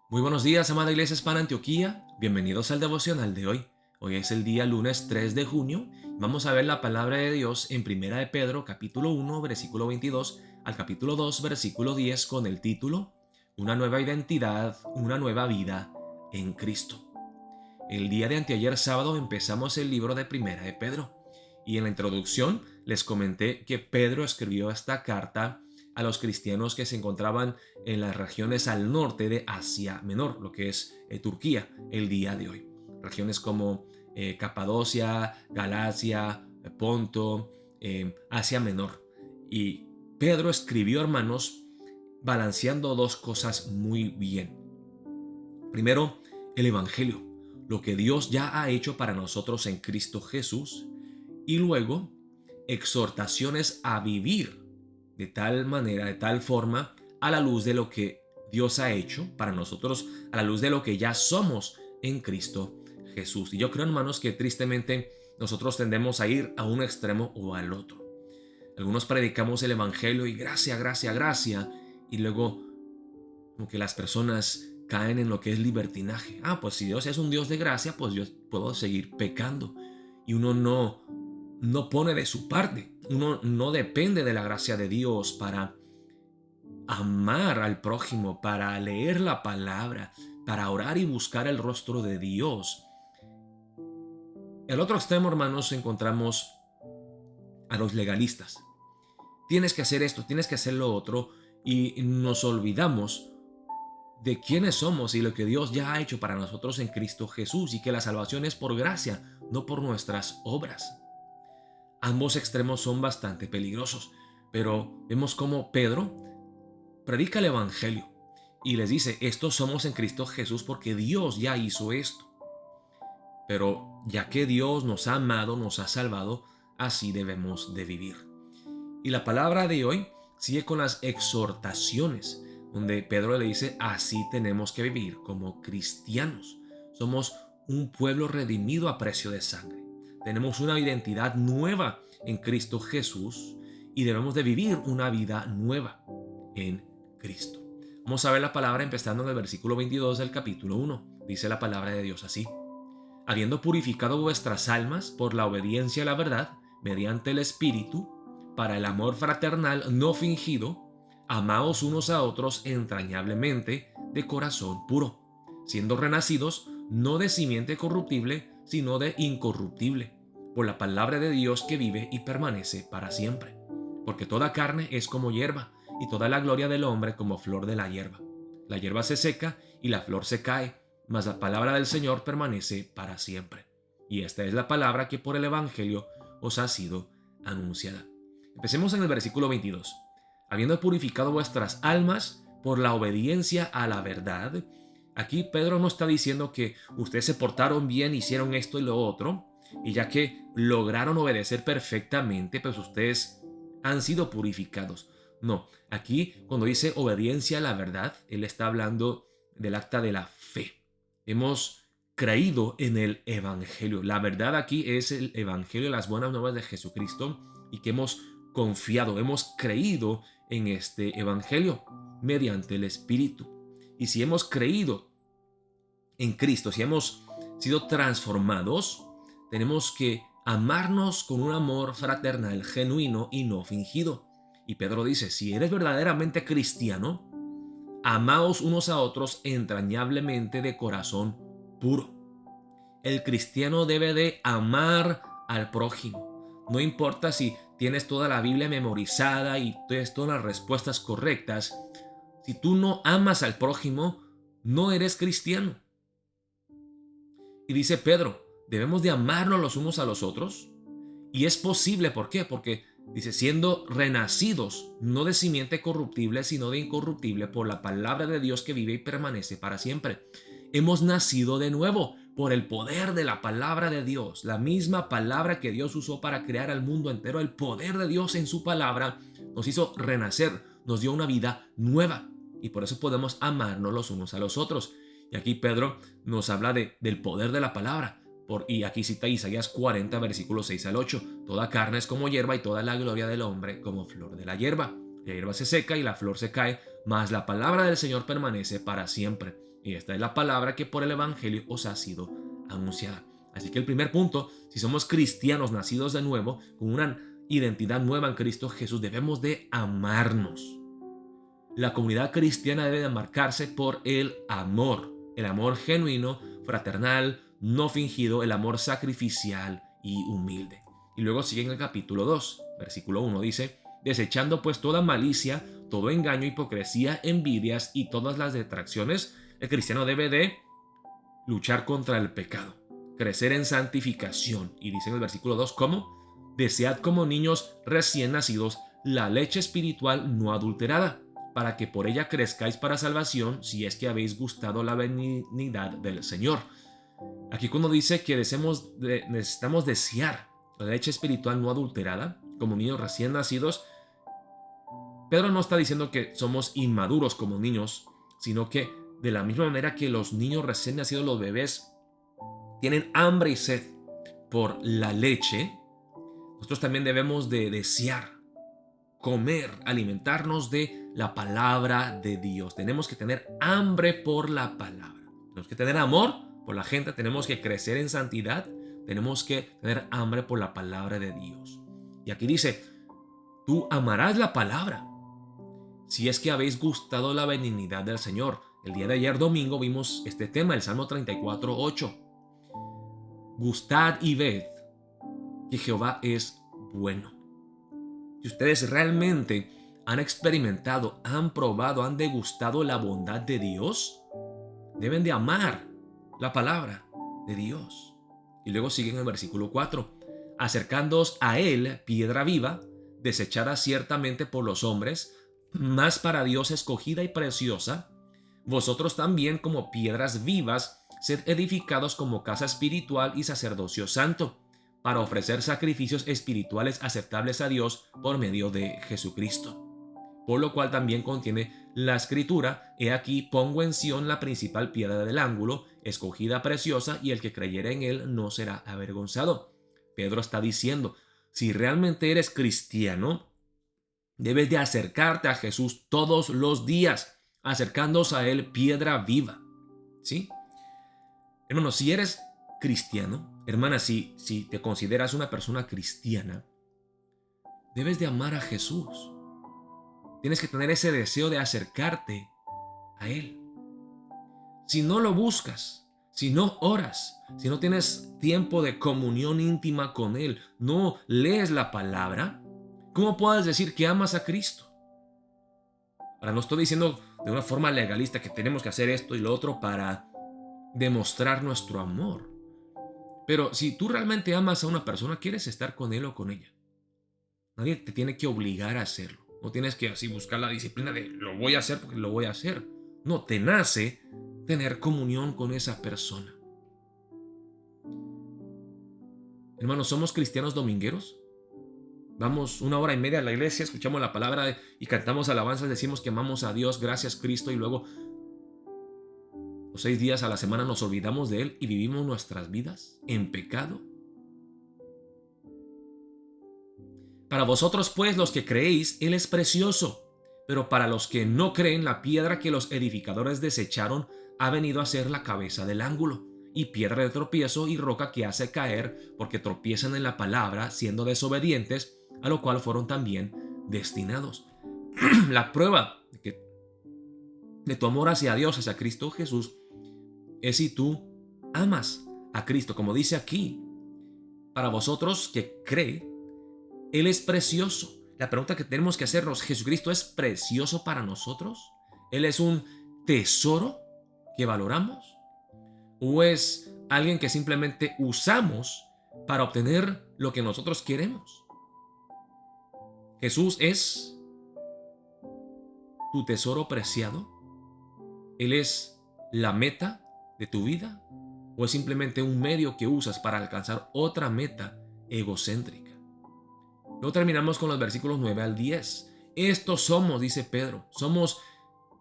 Muy buenos días, amada Iglesia Hispana Antioquía. Bienvenidos al devocional de hoy. Hoy es el día lunes 3 de junio. Vamos a ver la palabra de Dios en Primera de Pedro, capítulo 1, versículo 22 al capítulo 2, versículo 10, con el título Una nueva identidad, una nueva vida en Cristo. El día de anteayer sábado empezamos el libro de Primera de Pedro y en la introducción les comenté que Pedro escribió esta carta a los cristianos que se encontraban en las regiones al norte de Asia Menor, lo que es Turquía, el día de hoy. Regiones como Capadocia, Galacia, Ponto, Asia Menor. Y Pedro escribió, hermanos, balanceando dos cosas muy bien. Primero, el Evangelio, lo que Dios ya ha hecho para nosotros en Cristo Jesús. Y luego, exhortaciones a vivir de tal manera, de tal forma, a la luz de lo que Dios ha hecho para nosotros, a la luz de lo que ya somos en Cristo Jesús. Y yo creo, hermanos, que tristemente nosotros tendemos a ir a un extremo o al otro. Algunos predicamos el Evangelio y gracia, gracia, gracia, y luego como que las personas caen en lo que es libertinaje. Pues si Dios es un Dios de gracia, pues yo puedo seguir pecando. Y uno no pone de su parte. Uno no depende de la gracia de Dios para amar al prójimo, para leer la palabra, para orar y buscar el rostro de Dios. En el otro extremo, hermanos, encontramos a los legalistas. Tienes que hacer esto, tienes que hacer lo otro, y nos olvidamos de quiénes somos y lo que Dios ya ha hecho para nosotros en Cristo Jesús, y que la salvación es por gracia, no por nuestras obras. Ambos extremos son bastante peligrosos, pero vemos cómo Pedro predica el Evangelio y les dice, estos somos en Cristo Jesús porque Dios ya hizo esto. Pero ya que Dios nos ha amado, nos ha salvado, así debemos de vivir. Y la palabra de hoy sigue con las exhortaciones, donde Pedro le dice, así tenemos que vivir como cristianos. Somos un pueblo redimido a precio de sangre. Tenemos una identidad nueva en Cristo Jesús y debemos de vivir una vida nueva en Cristo. Vamos a ver la palabra empezando en el versículo 22 del capítulo 1. Dice la palabra de Dios así. Habiendo purificado vuestras almas por la obediencia a la verdad, mediante el Espíritu, para el amor fraternal no fingido, amaos unos a otros entrañablemente de corazón puro, siendo renacidos no de simiente corruptible, sino de incorruptible, por la palabra de Dios que vive y permanece para siempre. Porque toda carne es como hierba, y toda la gloria del hombre como flor de la hierba. La hierba se seca y la flor se cae, mas la palabra del Señor permanece para siempre. Y esta es la palabra que por el Evangelio os ha sido anunciada. Empecemos en el versículo 22. Habiendo purificado vuestras almas por la obediencia a la verdad. Aquí Pedro no está diciendo que ustedes se portaron bien, hicieron esto y lo otro, y ya que lograron obedecer perfectamente, pues ustedes han sido purificados. No, aquí cuando dice obediencia a la verdad, él está hablando del acta de la fe. Hemos creído en el Evangelio. La verdad aquí es el Evangelio, las buenas nuevas de Jesucristo, y que hemos confiado, hemos creído en este Evangelio mediante el Espíritu. Y si hemos creído en Cristo, si hemos sido transformados, tenemos que amarnos con un amor fraternal, genuino y no fingido. Y Pedro dice, si eres verdaderamente cristiano, amaos unos a otros entrañablemente de corazón puro. El cristiano debe de amar al prójimo. No importa si tienes toda la Biblia memorizada y tienes todas las respuestas correctas. Si tú no amas al prójimo, no eres cristiano. Y dice Pedro, debemos de amarnos los unos a los otros. Y es posible, ¿por qué? Porque dice, siendo renacidos, no de simiente corruptible, sino de incorruptible, por la palabra de Dios que vive y permanece para siempre. Hemos nacido de nuevo por el poder de la palabra de Dios, la misma palabra que Dios usó para crear al mundo entero. El poder de Dios en su palabra nos hizo renacer, nos dio una vida nueva, y por eso podemos amarnos los unos a los otros. Y aquí Pedro nos habla del poder de la palabra. Y aquí cita Isaías 40, versículos 6 al 8. Toda carne es como hierba y toda la gloria del hombre como flor de la hierba. La hierba se seca y la flor se cae, mas la palabra del Señor permanece para siempre. Y esta es la palabra que por el Evangelio os ha sido anunciada. Así que el primer punto, si somos cristianos nacidos de nuevo, con una identidad nueva en Cristo Jesús, debemos de amarnos. La comunidad cristiana debe de marcarse por el amor genuino, fraternal, no fingido, el amor sacrificial y humilde. Y luego sigue en el capítulo 2, versículo 1, dice: desechando pues toda malicia, todo engaño, hipocresía, envidias y todas las detracciones, el cristiano debe de luchar contra el pecado, crecer en santificación. Y dice en el versículo 2, ¿cómo? Desead como niños recién nacidos la leche espiritual no adulterada, para que por ella crezcáis para salvación, si es que habéis gustado la benignidad del Señor. Aquí cuando dice que necesitamos desear la leche espiritual no adulterada, como niños recién nacidos, Pedro no está diciendo que somos inmaduros como niños, sino que de la misma manera que los niños recién nacidos, los bebés, tienen hambre y sed por la leche, nosotros también debemos de desear comer, alimentarnos de la palabra de Dios. Tenemos que tener hambre por la palabra. Tenemos que tener amor por la gente, tenemos que crecer en santidad, tenemos que tener hambre por la palabra de Dios. Y aquí dice, tú amarás la palabra, si es que habéis gustado la benignidad del Señor. El día de ayer domingo vimos este tema, el Salmo 34:8. Gustad y ved que Jehová es bueno. Si ustedes realmente han experimentado, han probado, han degustado la bondad de Dios, deben de amar la palabra de Dios. Y luego sigue en el versículo 4. Acercándoos a él, piedra viva, desechada ciertamente por los hombres, mas para Dios escogida y preciosa, vosotros también como piedras vivas, sed edificados como casa espiritual y sacerdocio santo, para ofrecer sacrificios espirituales aceptables a Dios por medio de Jesucristo. Por lo cual también contiene la escritura: he aquí pongo en Sión la principal piedra del ángulo, escogida preciosa, y el que creyere en él no será avergonzado. Pedro está diciendo, si realmente eres cristiano, debes de acercarte a Jesús todos los días, acercándose a él, piedra viva. ¿Sí? Hermano, si eres cristiano, hermana, si te consideras una persona cristiana, debes de amar a Jesús. Tienes que tener ese deseo de acercarte a Él. Si no lo buscas, si no oras, si no tienes tiempo de comunión íntima con Él, no lees la palabra, ¿cómo puedes decir que amas a Cristo? Ahora, no estoy diciendo de una forma legalista que tenemos que hacer esto y lo otro para demostrar nuestro amor. Pero si tú realmente amas a una persona, quieres estar con él o con ella. Nadie te tiene que obligar a hacerlo. No tienes que así buscar la disciplina de lo voy a hacer porque lo voy a hacer. No, te nace tener comunión con esa persona. Hermanos, ¿somos cristianos domingueros? Vamos 1 hora y media a la iglesia, escuchamos la palabra y cantamos alabanzas, decimos que amamos a Dios, gracias Cristo, y luego los 6 días a la semana nos olvidamos de Él y vivimos nuestras vidas en pecado. Para vosotros, pues, los que creéis, Él es precioso, pero para los que no creen, la piedra que los edificadores desecharon ha venido a ser la cabeza del ángulo, y piedra de tropiezo y roca que hace caer, porque tropiezan en la palabra, siendo desobedientes, a lo cual fueron también destinados. La prueba de tu amor hacia Dios, hacia Cristo Jesús, es si tú amas a Cristo, como dice aquí. Para vosotros que creen, Él es precioso. La pregunta que tenemos que hacernos, ¿Jesucristo es precioso para nosotros? ¿Él es un tesoro que valoramos? ¿O es alguien que simplemente usamos para obtener lo que nosotros queremos? ¿Jesús es tu tesoro preciado? ¿Él es la meta de tu vida? ¿O es simplemente un medio que usas para alcanzar otra meta egocéntrica? Luego terminamos con los versículos 9 al 10. Estos somos, dice Pedro, somos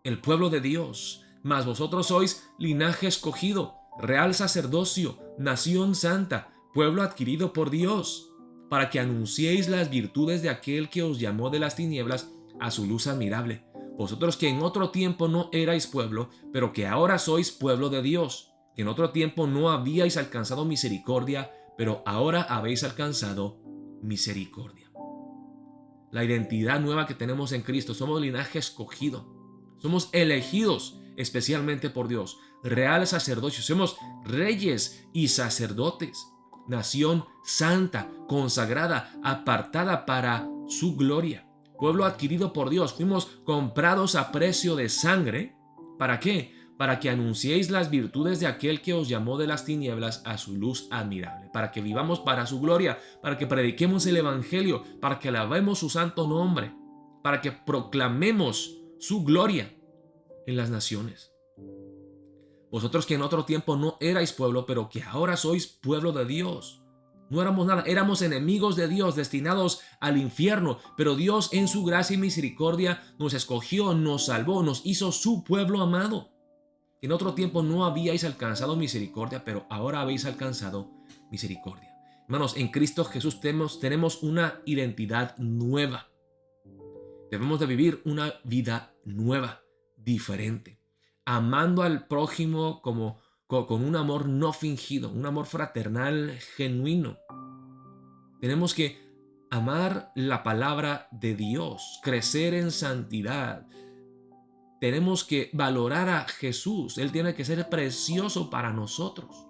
el pueblo de Dios, mas vosotros sois linaje escogido, real sacerdocio, nación santa, pueblo adquirido por Dios, para que anunciéis las virtudes de aquel que os llamó de las tinieblas a su luz admirable. vosotros que en otro tiempo no erais pueblo, pero que ahora sois pueblo de Dios, que en otro tiempo no habíais alcanzado misericordia, pero ahora habéis alcanzado misericordia. La identidad nueva que tenemos en Cristo, somos linaje escogido, somos elegidos especialmente por Dios, real sacerdocio, somos reyes y sacerdotes, nación santa, consagrada, apartada para su gloria, pueblo adquirido por Dios, fuimos comprados a precio de sangre. ¿Para qué? Para que anunciéis las virtudes de aquel que os llamó de las tinieblas a su luz admirable, para que vivamos para su gloria, para que prediquemos el evangelio, para que alabemos su santo nombre, para que proclamemos su gloria en las naciones. Vosotros que en otro tiempo no erais pueblo, pero que ahora sois pueblo de Dios. No éramos nada, éramos enemigos de Dios, destinados al infierno, pero Dios en su gracia y misericordia nos escogió, nos salvó, nos hizo su pueblo amado. En otro tiempo no habíais alcanzado misericordia, pero ahora habéis alcanzado misericordia. Hermanos, en Cristo Jesús tenemos una identidad nueva. Debemos de vivir una vida nueva, diferente, amando al prójimo con un amor no fingido, un amor fraternal genuino. Tenemos que amar la palabra de Dios, crecer en santidad. Tenemos que valorar a Jesús. Él tiene que ser precioso para nosotros.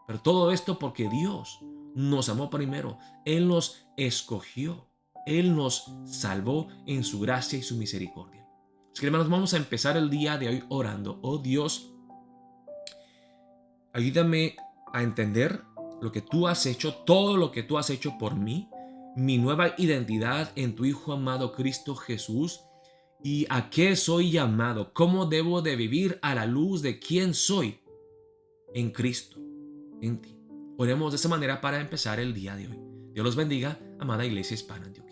Pero todo esto porque Dios nos amó primero. Él nos escogió. Él nos salvó en su gracia y su misericordia. Así que, hermanos, vamos a empezar el día de hoy orando. Oh Dios, ayúdame a entender lo que tú has hecho, todo lo que tú has hecho por mí, mi nueva identidad en tu Hijo amado Cristo Jesús. ¿Y a qué soy llamado? ¿Cómo debo de vivir a la luz de quién soy en Cristo, en ti? Oremos de esa manera para empezar el día de hoy. Dios los bendiga, amada Iglesia Hispana Antioquia.